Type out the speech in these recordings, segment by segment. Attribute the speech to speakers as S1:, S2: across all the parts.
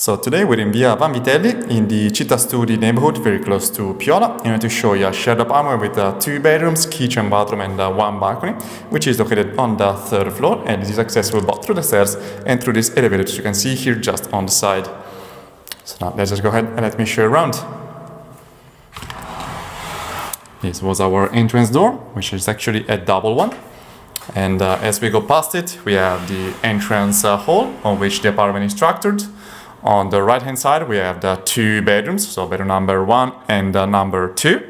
S1: So today we're in Via Vanvitelli in the Città Studi neighborhood, very close to Piola. I'm going to show you a shared apartment with 2 bedrooms, kitchen, bathroom and 1 balcony, which is located on the 3rd floor, and it is accessible both through the stairs and through this elevator, which you can see here just on the side. So now let's just go ahead and let me show you around. This was our entrance door, which is actually a double one. And as we go past it, we have the entrance hall on which the apartment is structured. On the right hand side, we have the 2 bedrooms, so bedroom number 1 and number 2.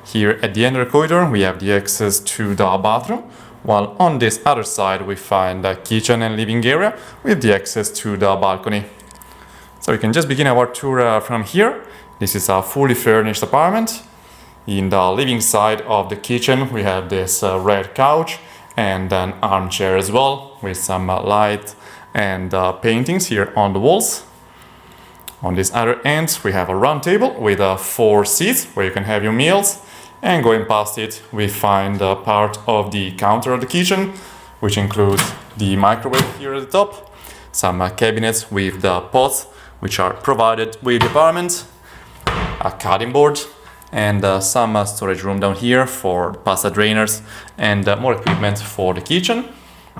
S1: Here at the end of the corridor, we have the access to the bathroom, while on this other side, we find the kitchen and living area with the access to the balcony. So we can just begin our tour from here. This is a fully furnished apartment. In the living side of the kitchen, we have this red couch and an armchair as well, with some light and paintings here on the walls. On this other end, we have a round table with 4 seats where you can have your meals. And going past it, we find part of the counter of the kitchen, which includes the microwave here at the top, some cabinets with the pots, which are provided with the apartment, a cutting board, and some storage room down here for pasta drainers and more equipment for the kitchen.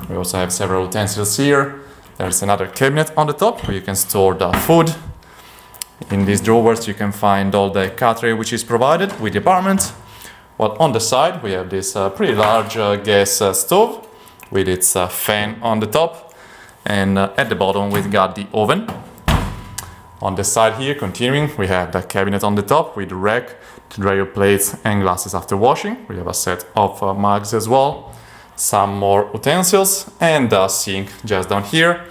S1: We also have several utensils here. There's another cabinet on the top where you can store the food. In these drawers you can find all the cutlery which is provided with the apartment. While on the side we have this pretty large gas stove with its fan on the top, and at the bottom we've got the oven. On the side here, continuing, we have the cabinet on the top with the rack to dry your plates and glasses after washing. We have a set of mugs as well, some more utensils, and a sink just down here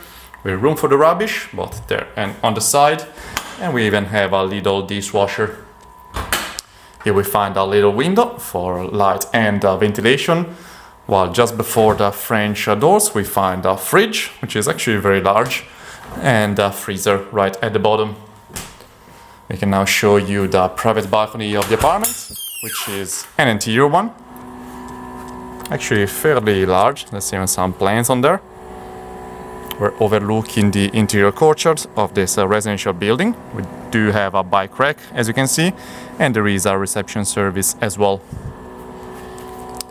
S1: with room for the rubbish, both there and on the side. And we even have a little dishwasher. Here we find a little window for light and ventilation, while just before the French doors we find a fridge, which is actually very large, and a freezer right at the bottom. We can now show you the private balcony of the apartment, which is an interior one. Actually fairly large. There's even some plants on there. We're overlooking the interior courtyard of this residential building. We do have a bike rack, as you can see, and there is a reception service as well.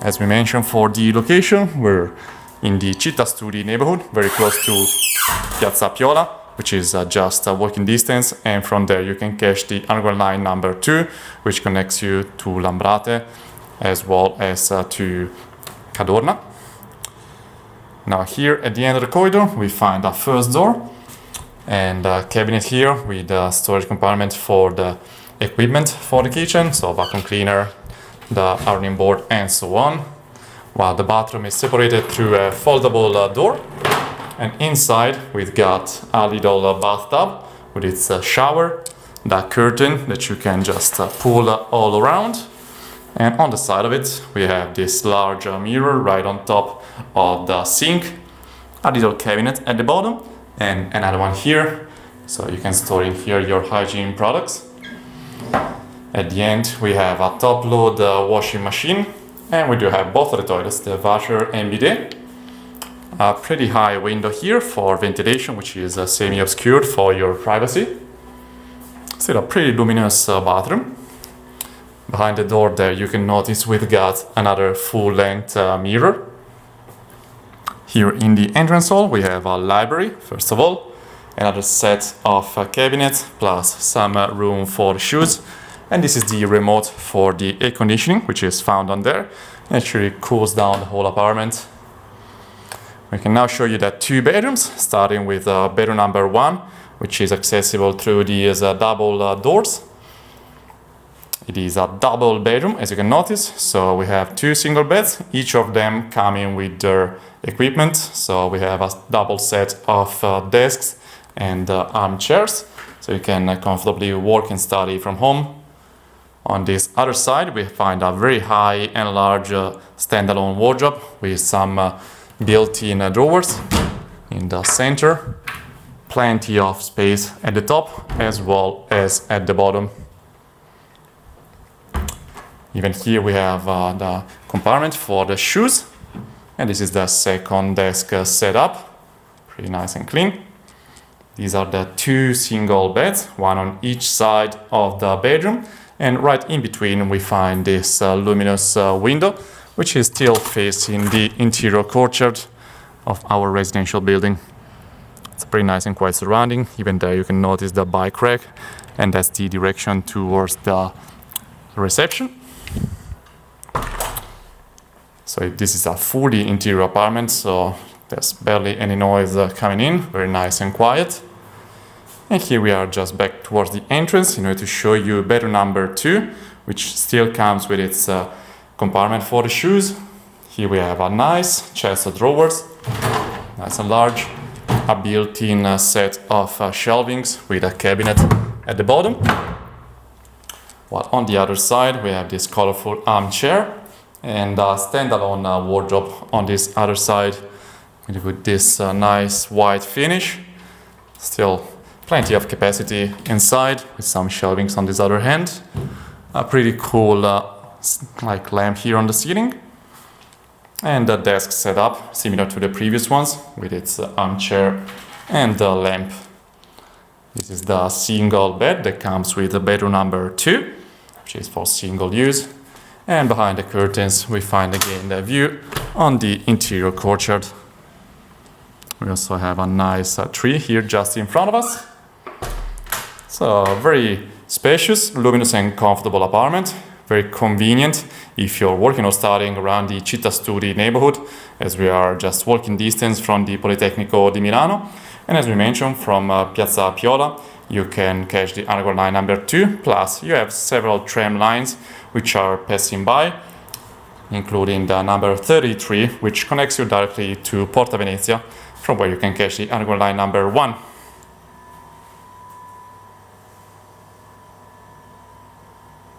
S1: As we mentioned, for the location, we're in the Città Studi neighborhood, very close to Piazza Piola, which is just a walking distance, and from there you can catch the underground line number 2, which connects you to Lambrate as well as to Cadorna. Now here at the end of the corridor we find our first door and a cabinet here with a storage compartment for the equipment for the kitchen, so vacuum cleaner, the ironing board and so on, while the bathroom is separated through a foldable door. And inside we've got a little bathtub with its shower, the curtain that you can just pull all around. And on the side of it we have this large mirror right on top of the sink, a little cabinet at the bottom, and another one here, so you can store in here your hygiene products. At the end we have a top load washing machine, and we do have both of the toilets, the washer and bidet. A pretty high window here for ventilation, which is semi-obscured for your privacy. Still a pretty luminous bathroom. Behind the door there you can notice we've got another full-length mirror. Here in the entrance hall we have a library, first of all, another set of cabinets plus some room for shoes, and this is the remote for the air conditioning, which is found on there. It actually cools down the whole apartment. We can now show you the 2 bedrooms, starting with bedroom number 1, which is accessible through these double doors. It is a double bedroom, as you can notice, so we have 2 single beds, each of them coming with their equipment. So we have a double set of desks and armchairs, so you can comfortably work and study from home. On this other side we find a very high and large standalone wardrobe with some built-in drawers in the center, plenty of space at the top as well as at the bottom. Even here we have the compartment for the shoes, and this is the second desk setup, pretty nice and clean. These are the two single beds, one on each side of the bedroom, and right in between we find this luminous window, which is still facing the interior courtyard of our residential building. It's a pretty nice and quiet surrounding. Even there you can notice the bike rack, and that's the direction towards the reception. So this is a fully interior apartment, so there's barely any noise coming in, very nice and quiet. And here we are just back towards the entrance in order to show you bedroom number 2, which still comes with its compartment for the shoes. Here we have a nice chest of drawers, nice and large, a built-in set of shelvings with a cabinet at the bottom. While on the other side we have this colorful armchair and a standalone wardrobe on this other side with this nice white finish. Still plenty of capacity inside with some shelvings on this other hand. A pretty cool like lamp here on the ceiling. And a desk setup similar to the previous ones with its armchair and the lamp. This is the single bed that comes with the bedroom number 2, which is for single use. And behind the curtains we find again the view on the interior courtyard. We also have a nice tree here just in front of us. So very spacious, luminous and comfortable apartment. Very convenient if you're working or studying around the Città Studi neighborhood, as we are just walking distance from the Politecnico di Milano. And as we mentioned, from Piazza Piola, you can catch the underground line number 2, plus you have several tram lines which are passing by, including the number 33, which connects you directly to Porta Venezia, from where you can catch the underground line number 1.